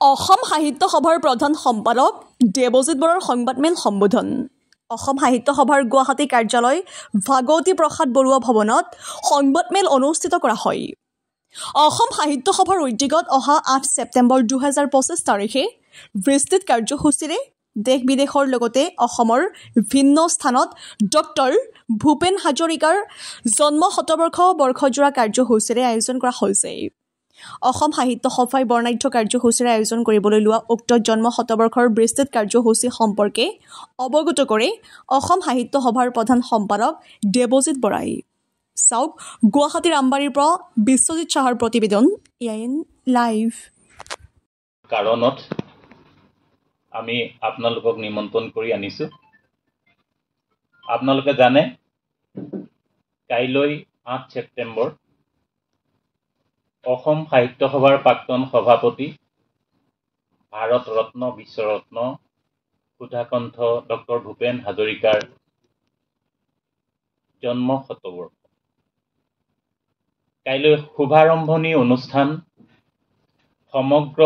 অসম সাহিত্য সভাৰ প্ৰধান সম্পাদক দেৱজিৎ বৰাৰ সংবাদমেল সম্বোধন। অসম সাহিত্য সভাৰ গুৱাহাটী কাৰ্যালয় ভাগৱতী প্ৰসাদ বৰুৱা ভৱনত সংবাদমেল অনুষ্ঠিত কৰা হয়। অসম সাহিত্য সভাৰ উদ্যোগত অহা 8 ছেপ্টেম্বৰ 2025 তাৰিখে বিস্তৃত কাৰ্যসূচীৰে দেশ বিদেশৰ লগতে অসমৰ ভিন্ন স্থানত ডক্টৰ ভূপেন হাজৰিকাৰ জন্ম শতবৰ্ষ বৰ্ষজোৰা কাৰ্যসূচীৰে আয়োজন কৰা হৈছে। অসম সাহিত্য সভাই বৰ্ণাঢ্য কাৰ্যসূচীৰে আয়োজন কৰিবলৈ লোৱা উক্ত জন্ম শতবৰ্ষৰ বিস্তৃত কাৰ্যসূচী সম্পৰ্কে অৱগত কৰে অসম সাহিত্য সভাৰ প্ৰধান সম্পাদক দেৱজিৎ বৰাই। চাওক গুৱাহাটীৰ আমবাৰীৰ পৰা বিশ্বজিৎ চাহাৰ প্ৰতিবেদন AIN লাইভ। কাৰণত আমি আপোনালোকক নিমন্ত্ৰণ কৰি আনিছো। আপোনালোকে জানে কাইলৈ 8 ছেপ্টেম্বৰ অসম সাহিত্য সভাৰ প্ৰাক্তন সভাপতি ভাৰত ৰত্ন বিশ্বৰত্ন সুধাকণ্ঠ ডক্টৰ ভূপেন হাজৰিকাৰ জন্ম শতবৰ্ষ। কাইলৈ শুভাৰম্ভণি অনুষ্ঠান সমগ্ৰ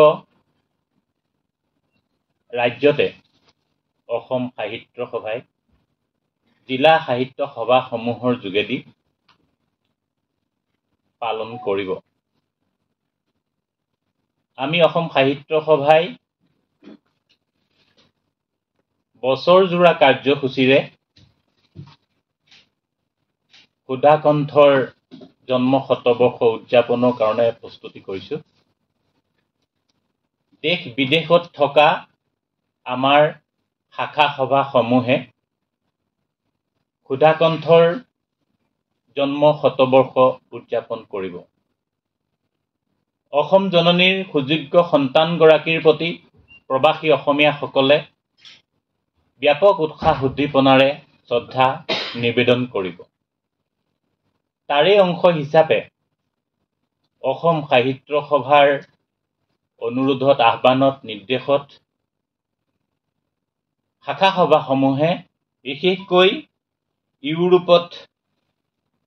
ৰাজ্যতে অসম সাহিত্য সভাই জিলা সাহিত্য সভাসমূহৰ যোগেদি পালন কৰিব। আমি অসম সাহিত্য সভাই বছৰজোৰা কাৰ্যসূচীৰে সুধাকণ্ঠৰ জন্ম শতবৰ্ষ উদযাপনৰ কাৰণে প্ৰস্তুতি কৰিছো। দেশ বিদেশত থকা আমাৰ শাখা সভাসমূহে সুধাকণ্ঠৰ জন্ম শতবৰ্ষ উদযাপন কৰিব। অসম জননীৰ সুযোগ্য সন্তানগৰাকীৰ প্ৰতি প্ৰবাসী অসমীয়াসকলে ব্যাপক উৎসাহ উদ্দীপনাৰে শ্ৰদ্ধা নিবেদন কৰিব। তাৰে অংশ হিচাপে অসম সাহিত্য সভাৰ অনুৰোধত আহ্বানত নিৰ্দেশত শাখা সভাসমূহে বিশেষকৈ ইউৰোপত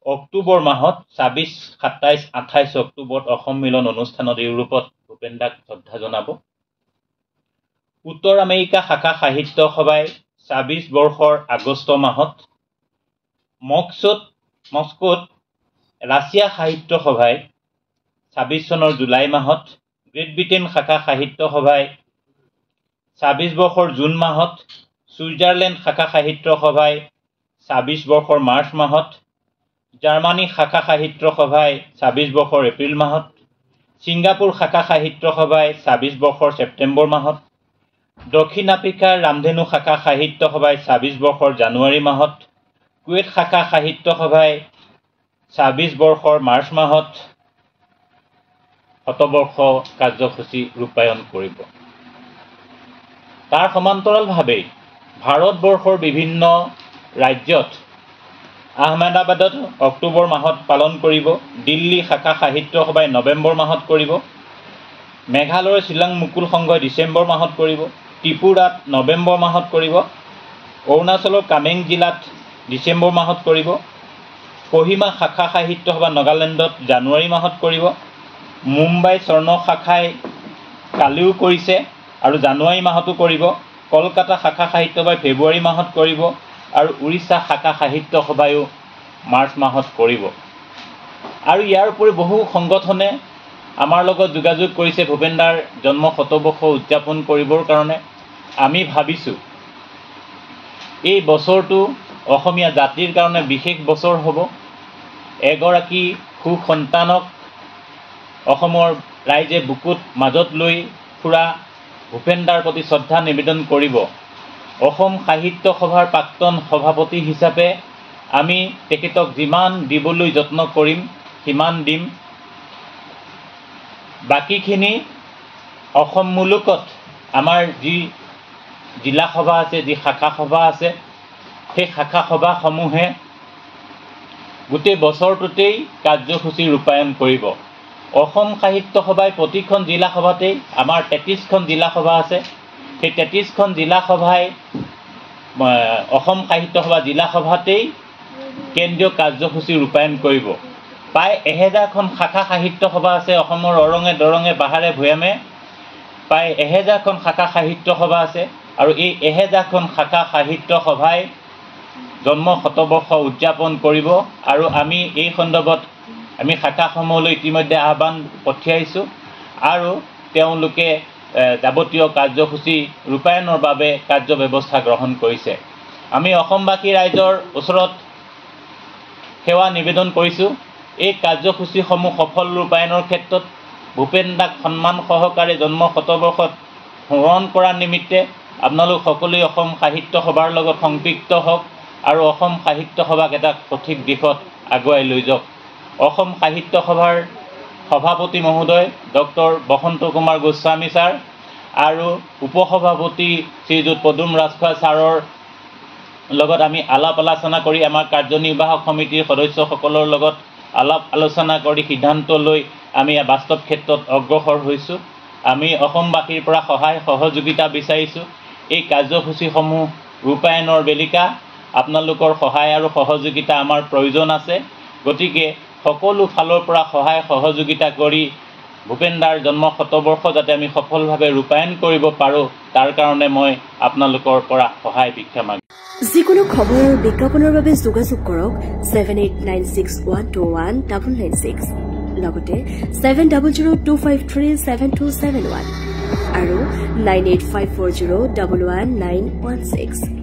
অক্টোবৰ মাহত 26, 27, 28 অক্টোবৰত অসম মিলন অনুষ্ঠানত ইউৰোপত ভূপেন দাক শ্ৰদ্ধা জনাব। উত্তৰ আমেৰিকা শাখা সাহিত্য সভাই 26 বৰ্ষৰ আগষ্ট মাহত মস্কোত ৰাছিয়া সাহিত্য সভাই 26 চনৰ জুলাই মাহত, গ্ৰেট ব্ৰিটেইন শাখা সাহিত্য সভাই 26 বৰ্ষৰ জুন মাহত, ছুইজাৰলেণ্ড শাখা সাহিত্য সভাই 26 বৰ্ষৰ মাৰ্চ মাহত, জাৰ্মানী শাখা সাহিত্য সভাই 26 বৰ্ষৰ এপ্ৰিল মাহত, ছিংগাপুৰ শাখা সাহিত্য সভাই 26 বৰ্ষৰ ছেপ্টেম্বৰ মাহত, দক্ষিণ আফ্ৰিকাৰ ৰামধেনু শাখা সাহিত্য সভাই 26 বৰ্ষৰ জানুৱাৰী মাহত, কুৱেইট শাখা সাহিত্য সভাই 26 বৰ্ষৰ মাৰ্চ মাহত শতবৰ্ষ কাৰ্যসূচী ৰূপায়ণ কৰিব। তাৰ সমান্তৰালভাৱে ভাৰতবৰ্ষৰ বিভিন্ন ৰাজ্যত আহমেদাবাদত অক্টোবৰ মাহত পালন কৰিব, দিল্লী শাখা সাহিত্য সভাই নৱেম্বৰ মাহত কৰিব, মেঘালয়ৰ শ্বিলং মুকুল সংঘই ডিচেম্বৰ মাহত কৰিব, ত্ৰিপুৰাত নৱেম্বৰ মাহত কৰিব, অৰুণাচলৰ কামেং জিলাত ডিচেম্বৰ মাহত কৰিব, কহিমা শাখা সাহিত্য সভা নাগালেণ্ডত জানুৱাৰী মাহত কৰিব, মুম্বাই স্বৰ্ণ শাখাই কালিও কৰিছে আৰু জানুৱাৰী মাহতো কৰিব, কলকাতা শাখা সাহিত্য সভাই ফেব্ৰুৱাৰী মাহত কৰিব আৰু উৰিষ্যা শাখা সাহিত্য সভায়ো মাৰ্চ মাহত কৰিব। আৰু ইয়াৰ উপৰি বহু সংগঠনে আমাৰ লগত যোগাযোগ কৰিছে ভূপেন দাৰ জন্ম শতবৰ্ষ উদযাপন কৰিবৰ কাৰণে। আমি ভাবিছোঁ এই বছৰটো অসমীয়া জাতিৰ কাৰণে বিশেষ বছৰ হ'ব। এগৰাকী সুসন্তানক অসমৰ ৰাইজে বুকুত মাজত লৈ ফুৰা ভূপেন দাৰ প্ৰতি শ্ৰদ্ধা নিবেদন কৰিব। অসম সাহিত্য সভাৰ প্ৰাক্তন সভাপতি হিচাপে আমি তেখেতক যিমান দিবলৈ যত্ন কৰিম সিমান দিম। বাকীখিনি অসম মুলুকত আমাৰ যি জিলা সভা আছে, যি শাখা সভা আছে, সেই শাখা সভাসমূহে গোটেই বছৰটোতেই কাৰ্যসূচী ৰূপায়ণ কৰিব। অসম সাহিত্য সভাই প্ৰতিখন জিলা সভাতেই, আমাৰ 33খন জিলা সভা আছে, সেই 33খন জিলা সভাই অসম সাহিত্য সভা জিলা সভাতেই কেন্দ্ৰীয় কাৰ্যসূচী ৰূপায়ণ কৰিব। প্ৰায় 1000খন শাখা সাহিত্য সভা আছে অসমৰ অৰঙে দৰঙে পাহাৰে ভৈয়ামে। প্ৰায় 1000খন শাখা সাহিত্য সভা আছে আৰু এই 1000খন শাখা সাহিত্য সভাই জন্ম শতবৰ্ষ উদযাপন কৰিব আৰু আমি এই সন্দৰ্ভত আমি শাখাসমূহলৈ ইতিমধ্যে আহ্বান পঠিয়াইছোঁ আৰু তেওঁলোকে যাৱতীয় কাৰ্যসূচী ৰূপায়ণৰ বাবে কাৰ্য ব্যৱস্থা গ্ৰহণ কৰিছে আমি অসমবাসী ৰাইজৰ ওচৰত সেৱা নিবেদন কৰিছোঁ এই কাৰ্যসূচীসমূহ সফল ৰূপায়ণৰ ক্ষেত্ৰত ভূপেন দাক সন্মান সহকাৰে জন্ম শতবৰ্ষত স্মৰণ কৰাৰ নিমিত্তে আপোনালোক সকলোৱে অসম সাহিত্য সভাৰ লগত সংপৃক্ত হওক আৰু অসম সাহিত্য সভাক এটা সঠিক দিশত আগুৱাই লৈ যাওক অসম সাহিত্য সভাৰ সভাপতি মহোদয় ডক্টৰ বসন্ত কুমাৰ গোস্বামী ছাৰ আৰু উপসভাপতি শ্ৰীযুত পদুম ৰাজখোৱা ছাৰৰ লগত আমি আলাপ আলোচনা কৰি আমাৰ কাৰ্যনিৰ্বাহক সমিতিৰ সদস্যসকলৰ লগত আলাপ আলোচনা কৰি সিদ্ধান্ত লৈ আমি বাস্তৱ ক্ষেত্ৰত অগ্ৰসৰ হৈছোঁ আমি অসমবাসীৰ পৰা সহায় সহযোগিতা বিচাৰিছোঁ এই কাৰ্যসূচীসমূহ ৰূপায়ণৰ বেলিকা আপোনালোকৰ সহায় আৰু সহযোগিতা আমাৰ প্ৰয়োজন আছে গতিকে সকলো ফালৰ পৰা সহায় সহযোগিতা কৰি ভূপেন দাৰ জন্ম শতবৰ্ষ যাতে আমি সফলভাৱে ৰূপায়ণ কৰিব পাৰোঁ তাৰ কাৰণে মই আপোনালোকৰ পৰা সহায় ভিক্ষা মাগিছোঁ যিকোনো খবৰ আৰু বিজ্ঞাপনৰ বাবে যোগাযোগ কৰক 7896121996 লগতে 7002537271 আৰু 9854011916